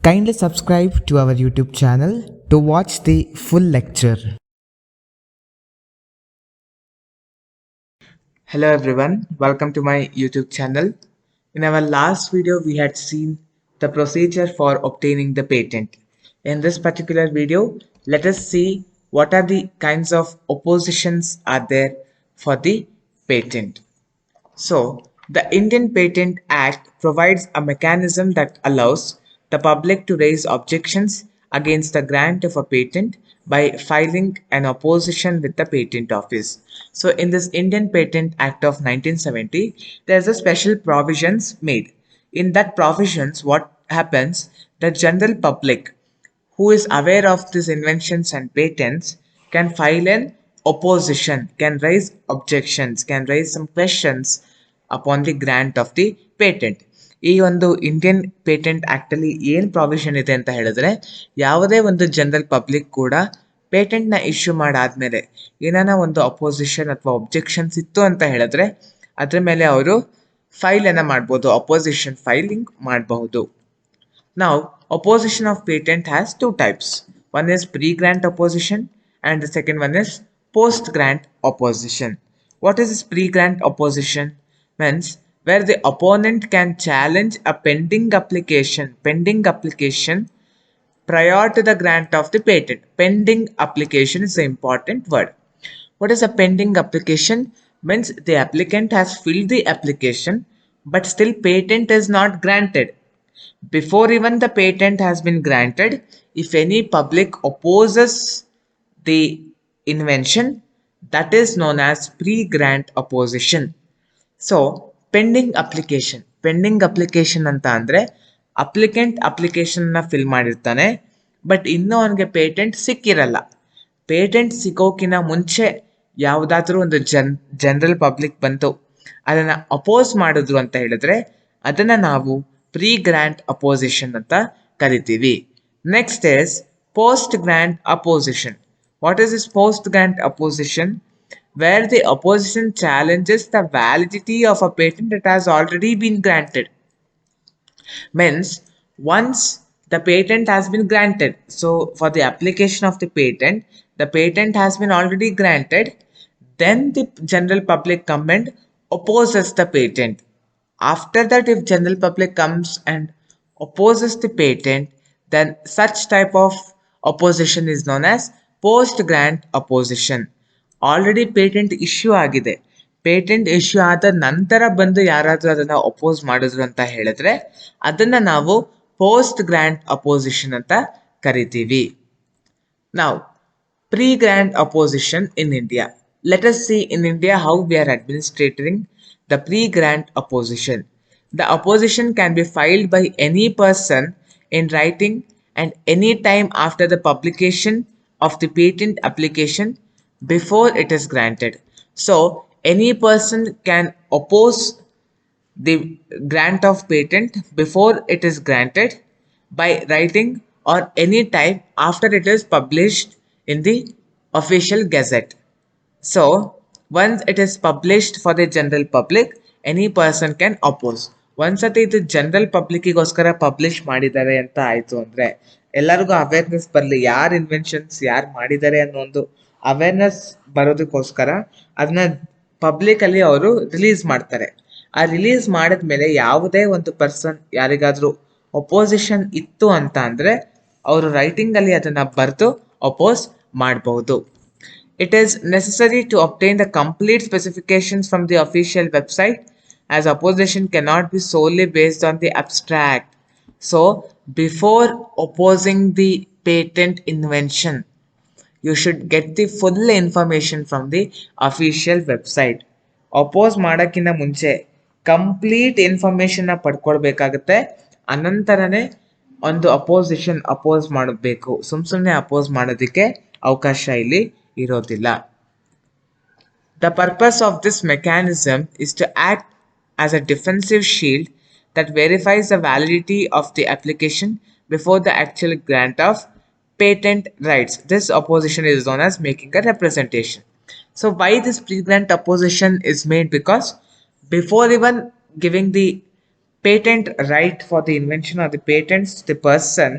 Kindly subscribe to our YouTube channel to watch the full lecture. Hello everyone, welcome to my YouTube channel. In our last video, we had seen the procedure for obtaining the patent. In this particular video, let us see what are the kinds of oppositions are there for the patent. So, the Indian Patent Act provides a mechanism that allows the public to raise objections against the grant of a patent by filing an opposition with the Patent Office. So, in this Indian Patent Act of 1970, there's a special provisions made. In that provisions, what happens? The general public who is aware of these inventions and patents can file an opposition, can raise objections, can raise some questions upon the grant of the patent. ಈ ಒಂದು Indian patent act ಅಲ್ಲಿ ಏನ್ provision ಇದೆ ಅಂತ ಹೇಳಿದ್ರೆ, ಯಾವುದೇ ಒಂದು general public ಕೂಡ ಪೇಟೆಂಟ್ ನ ಇಶ್ಯೂ ಮಾಡಾದ್ಮೇಲೆ ಏನಾನ ಒಂದು ಅಪೋಸಿಷನ್ ಅಥವಾ ಒಬ್ಜೆಕ್ಷನ್ಸ್ ಇತ್ತು ಅಂತ ಹೇಳಿದ್ರೆ ಅದ್ರ ಮೇಲೆ ಅವರು ಫೈಲ್ ಅನ್ನ ಮಾಡ್ಬೋದು, ಅಪೋಸಿಷನ್ ಫೈಲಿಂಗ್ ಮಾಡಬಹುದು. Now, opposition of patent has two types. One is pre-grant opposition and the second one is post-grant opposition. What is this pre-grant opposition? Means where the opponent can challenge a pending application prior to the grant of the patent. Pending application is the important word. What is a pending application? Means the applicant has filled the application but still patent is not granted. Before even the patent has been granted, if any public opposes the invention, that is known as pre-grant opposition. So, pending application ಅಂತ ಅಂದ್ರೆ applicant ಅಪ್ಲಿಕೇಶನ್ನ fill ಮಾಡಿರ್ತಾನೆ, but ಇನ್ನೂ ಅವನಿಗೆ patent ಸಿಕ್ಕಿರಲ್ಲ. Patent ಸಿಗೋಕಿನ ಮುಂಚೆ ಯಾವುದಾದ್ರೂ ಒಂದು general public ಬಂತು ಅದನ್ನು ಅಪೋಸ್ ಮಾಡಿದ್ರು ಅಂತ ಹೇಳಿದ್ರೆ ಅದನ್ನು ನಾವು pre-grant opposition ಅಂತ ಕರಿತೀವಿ. Next is post-grant opposition. What is this post-grant opposition? Where the opposition challenges the validity of a patent that has already been granted. Means once the patent has been granted, so for the application of the patent has been already granted, then the general public come and opposes the patent. After that, if general public comes and opposes the patent, then such type of opposition is known as post-grant opposition. Already patent issue ಆಗಿದೆ, patent issue ಆದ ನಂತರ ಬಂದು ಯಾರಾದರೂ ಅದನ್ನು oppose ಮಾಡಿದ್ರು ಅಂತ ಹೇಳಿದ್ರೆ ಅದನ್ನು ನಾವು ಪೋಸ್ಟ್ ಗ್ರಾಂಟ್ ಅಪೋಸಿಷನ್ ಅಂತ ಕರಿತೀವಿ. Now, pre-grant opposition in India. Let us see in India how we are administrating the pre-grant opposition. The opposition can be filed by any person in writing and any time after the publication of the patent application before it is granted. So, any person can oppose the grant of patent before it is granted by writing or any time after it is published in the official gazette. So, once it is published for the general public, any person can oppose. ಒಂದ್ಸತಿ ಇದು general ಪಬ್ಲಿಕ್ಕಿಗೋಸ್ಕರ publish ಮಾಡಿದ್ದಾರೆ ಅಂತ ಆಯಿತು ಅಂದರೆ ಎಲ್ಲರಿಗೂ awareness ಬರಲಿ, ಯಾರು inventions ಯಾರು ಮಾಡಿದ್ದಾರೆ ಅನ್ನೋ ಒಂದು ಅವೇರ್ನೆಸ್ ಬರೋದಕ್ಕೋಸ್ಕರ ಅದನ್ನ ಪಬ್ಲಿಕಲ್ಲಿ ಅವರು ರಿಲೀಸ್ ಮಾಡ್ತಾರೆ. ಆ ರಿಲೀಸ್ ಮಾಡಿದ್ಮೇಲೆ ಯಾವುದೇ ಒಂದು ಪರ್ಸನ್ ಯಾರಿಗಾದರೂ ಒಪೋಸಿಷನ್ ಇತ್ತು ಅಂತ ಅಂದರೆ ಅವರು ರೈಟಿಂಗಲ್ಲಿ ಅದನ್ನು ಬರೆದು ಅಪೋಸ್ ಮಾಡಬಹುದು. It is necessary to obtain the complete specifications from the official website, as opposition cannot be solely based on the abstract. So, before opposing the patent invention, you should get the full information from the official website. Oppose ಮಾಡೋಕ್ಕಿಂತ ಮುಂಚೆ complete ಇನ್ಫಾರ್ಮೇಷನ್ನ ಪಡ್ಕೊಳ್ಬೇಕಾಗತ್ತೆ. ಅನಂತರನೇ ಒಂದು oppose ಮಾಡಬೇಕು. ಸುಮ್ಮನೆ oppose ಮಾಡೋದಕ್ಕೆ ಅವಕಾಶ ಇಲ್ಲಿ ಇರೋದಿಲ್ಲ. The purpose of this mechanism is to act as a defensive shield that verifies the validity of the application before the actual grant of patent rights. This opposition is known as making a representation. So why this pre-grant opposition is made? Because before even giving the patent right for the invention or the patents the person.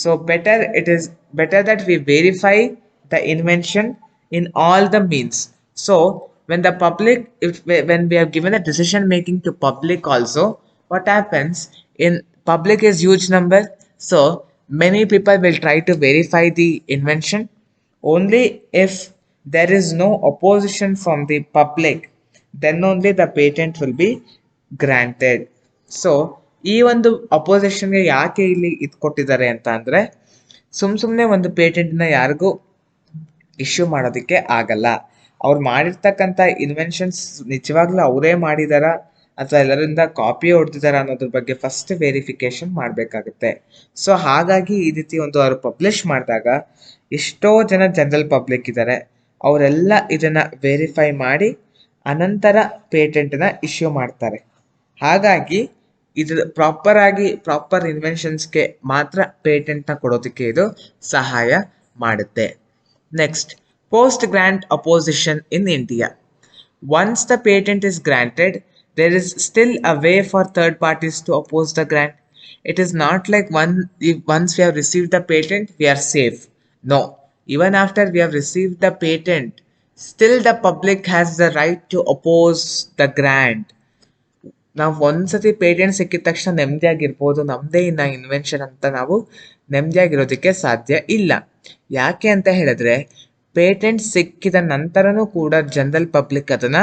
So it is better that we verify the invention in all the means. So when the public, when we have given a decision making to public also, what happens in public is huge number. So many people will try to verify the invention. Only if there is no opposition from the public, then only the patent will be granted. So ಈ ಒಂದು ಅಪೋಸಿಷನ್ಗೆ ಯಾಕೆ ಇಲ್ಲಿ ಇದು ಕೊಟ್ಟಿದ್ದಾರೆ ಅಂತ ಅಂದ್ರೆ ಸುಮ್ಮನೆ ಒಂದು ಪೇಟೆಂಟ್ನ ಯಾರಿಗೂ ಇಶ್ಯೂ ಮಾಡೋದಕ್ಕೆ ಆಗಲ್ಲ. ಅವ್ರು ಮಾಡಿರ್ತಕ್ಕಂಥ ಇನ್ವೆನ್ಷನ್ಸ್ ನಿಜವಾಗ್ಲೂ ಅವರೇ ಮಾಡಿದಾರಾ ಅಥವಾ ಎಲ್ಲರಿಂದ ಕಾಪಿ ಹೊಡೆದಿದಾರ ಅನ್ನೋದ್ರ ಬಗ್ಗೆ ಫಸ್ಟ್ ವೆರಿಫಿಕೇಶನ್ ಮಾಡಬೇಕಾಗುತ್ತೆ. ಸೊ ಹಾಗಾಗಿ ಈ ರೀತಿ ಒಂದು ಅವರು ಪಬ್ಲಿಷ್ ಮಾಡಿದಾಗ ಎಷ್ಟೋ ಜನ ಜನರಲ್ ಪಬ್ಲಿಕ್ ಇದ್ದಾರೆ, ಅವರೆಲ್ಲ ಇದನ್ನ ವೆರಿಫೈ ಮಾಡಿ ಅನಂತರ ಪೇಟೆಂಟ್ನ ಇಶ್ಯೂ ಮಾಡ್ತಾರೆ. ಹಾಗಾಗಿ ಇದು ಪ್ರಾಪರ್ ಇನ್ವೆನ್ಷನ್ಸ್ಗೆ ಮಾತ್ರ ಪೇಟೆಂಟ್ನ ಕೊಡೋದಕ್ಕೆ ಇದು ಸಹಾಯ ಮಾಡುತ್ತೆ. Next, post grant opposition in India. Once the patent is granted, there is still a way for third parties to oppose the grant. It is not like once we have received the patent, we are safe. No, even after we have received the patent, still the public has the right to oppose the grant. ನಾವು ಒಂದ್ಸತಿ patent ಸಿಕ್ಕಿದ ತಕ್ಷಣ ನೆಮ್ಮದಿಯಾಗಿರ್ಬೋದು, ನಮ್ಮದೇ ಇನ್ನ invention ಅಂತ ನಾವು ನೆಮ್ಮದಿಯಾಗಿರೋದಕ್ಕೆ ಸಾಧ್ಯ ಇಲ್ಲ. ಯಾಕೆ ಅಂತ ಹೇಳಿದ್ರೆ ಪೇಟೆಂಟ್ ಸಿಕ್ಕಿದ ನಂತರನೂ ಕೂಡ ಜನರಲ್ ಪಬ್ಲಿಕ್ ಅದನ್ನ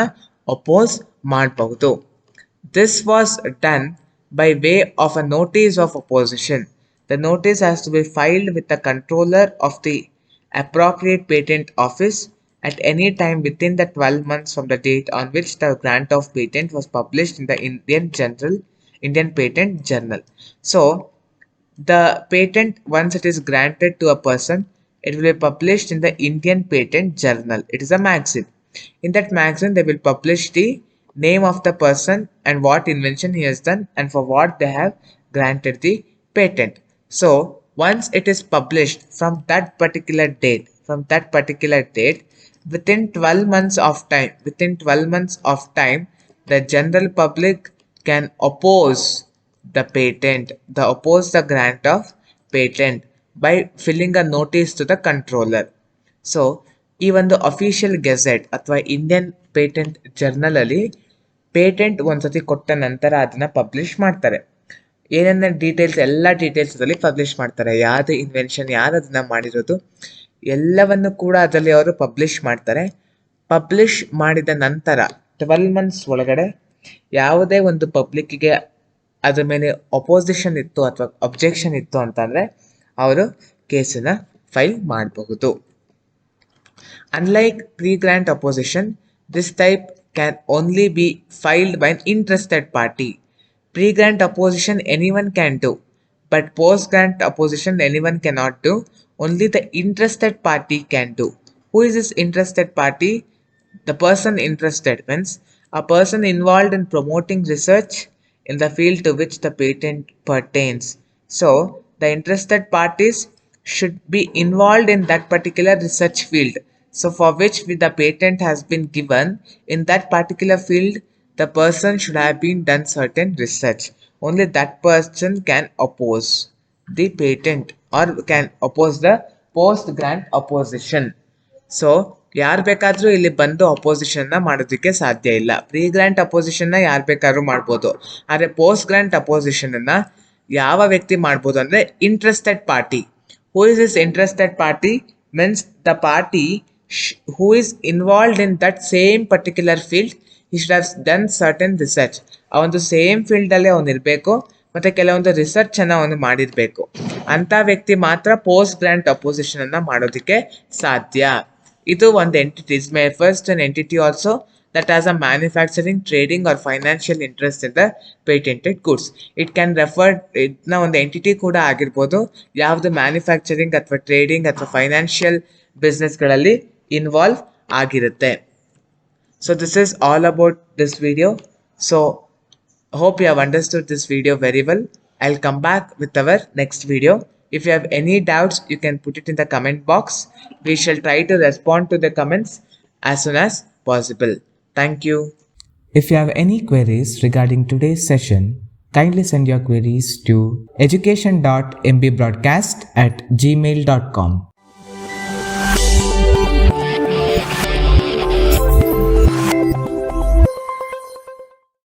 ಅಪೋಸ್ ಮಾಡಬಹುದು. This was done by way of a notice of opposition. The notice has to be filed with the controller of the appropriate patent office at any time within the 12 months from the date on which the grant of patent was published in the Indian Patent Journal. So, the patent, once it is granted to a person, it will be published in the Indian Patent Journal. It is a magazine. In that magazine, they will publish the name of the person and what invention he has done and for what they have granted the patent. So once it is published from that particular date, within 12 months of time, the general public can oppose the grant of patent by filling a notice to the controller. So ಈ ಒಂದು official gazette ಅಥವಾ Indian patent journal ಅಲ್ಲಿ patent ಒಂದ್ಸತಿ ಕೊಟ್ಟ ನಂತರ ಅದನ್ನ publish ಮಾಡ್ತಾರೆ. ಏನೇನ ಡೀಟೇಲ್ಸ್, ಎಲ್ಲ ಡೀಟೇಲ್ಸ್ ಅದರಲ್ಲಿ ಪಬ್ಲಿಷ್ ಮಾಡ್ತಾರೆ. ಯಾವ್ದು ಇನ್ವೆನ್ಷನ್, ಯಾರು ಅದನ್ನ ಮಾಡಿರೋದು, ಎಲ್ಲವನ್ನು ಕೂಡ ಅದರಲ್ಲಿ ಅವರು ಪಬ್ಲಿಷ್ ಮಾಡ್ತಾರೆ. ಪಬ್ಲಿಷ್ ಮಾಡಿದ ನಂತರ 12 months ಒಳಗಡೆ ಯಾವುದೇ ಒಂದು ಪಬ್ಲಿಕ್ಗೆ ಅದ್ರ ಮೇಲೆ ಅಪೋಸಿಷನ್ ಇತ್ತು ಅಥವಾ ಅಬ್ಜೆಕ್ಷನ್ ಇತ್ತು ಅಂತಂದ್ರೆ ಅವರು ಕೇಸನ್ನ ಫೈಲ್ ಮಾಡಬಹುದು. Unlike pre-grant opposition, this type can only be filed by an interested party. Pre-grant opposition anyone can do, but post-grant opposition anyone cannot do. Only the interested party can do. Who is this interested party? The person interested means a person involved in promoting research in the field to which the patent pertains. So, the interested parties should be involved in that particular research field. So for which the patent has been given, in that particular field, the person should have been done certain research. Only that person can oppose the patent or can oppose the post grant opposition. So ಯಾರು ಬೇಕಾದರೂ ಇಲ್ಲಿ ಬಂದು ಅಪೋಸಿಷನ್ನ ಮಾಡೋದಕ್ಕೆ ಸಾಧ್ಯ ಇಲ್ಲ. Pre grant ಅಪೋಸಿಷನ್ನ ಯಾರು ಬೇಕಾದ್ರೂ ಮಾಡ್ಬೋದು, ಆದರೆ ಪೋಸ್ಟ್ ಗ್ರಾಂಟ್ ಅಪೋಸಿಷನ್ನ ಯಾವ ವ್ಯಕ್ತಿ ಮಾಡ್ಬೋದು ಅಂದರೆ interested party. Who is this interested party means the party who is involved in that same particular field, he should have done certain research. ಆ ಒಂದು ಸೇಮ್ ಫೀಲ್ಡಲ್ಲೇ ಅವನು ಇರಬೇಕು ಮತ್ತು ಕೆಲವೊಂದು ರಿಸರ್ಚನ್ನು ಅವನು ಮಾಡಿರಬೇಕು. ಅಂಥ ವ್ಯಕ್ತಿ ಮಾತ್ರ ಪೋಸ್ಟ್ ಗ್ರಾಂಟ್ ಅಪೋಸಿಷನನ್ನು ಮಾಡೋದಕ್ಕೆ ಸಾಧ್ಯ. ಇದು ಒಂದು entity, is my first an entity also that has a manufacturing, trading or financial interest in the patented goods. It can refer, ಇದನ್ನ ಒಂದು ಎಂಟಿಟಿ ಕೂಡ ಆಗಿರ್ಬೋದು, ಯಾವುದು ಮ್ಯಾನುಫ್ಯಾಕ್ಚರಿಂಗ್ ಅಥವಾ ಟ್ರೇಡಿಂಗ್ ಅಥವಾ ಫೈನಾನ್ಷಿಯಲ್ ಬಿಸ್ನೆಸ್ಗಳಲ್ಲಿ ಇನ್ವಾಲ್ವ್ ಆಗಿರುತ್ತೆ. So this is all about this video. So hope you have understood this video very well. I'll come back with our next video. If you have any doubts, you can put it in the comment box. We shall try to respond to the comments as soon as possible. Thank you. If you have any queries regarding today's session, Kindly send your queries to education.mbroadcast@gmail.com.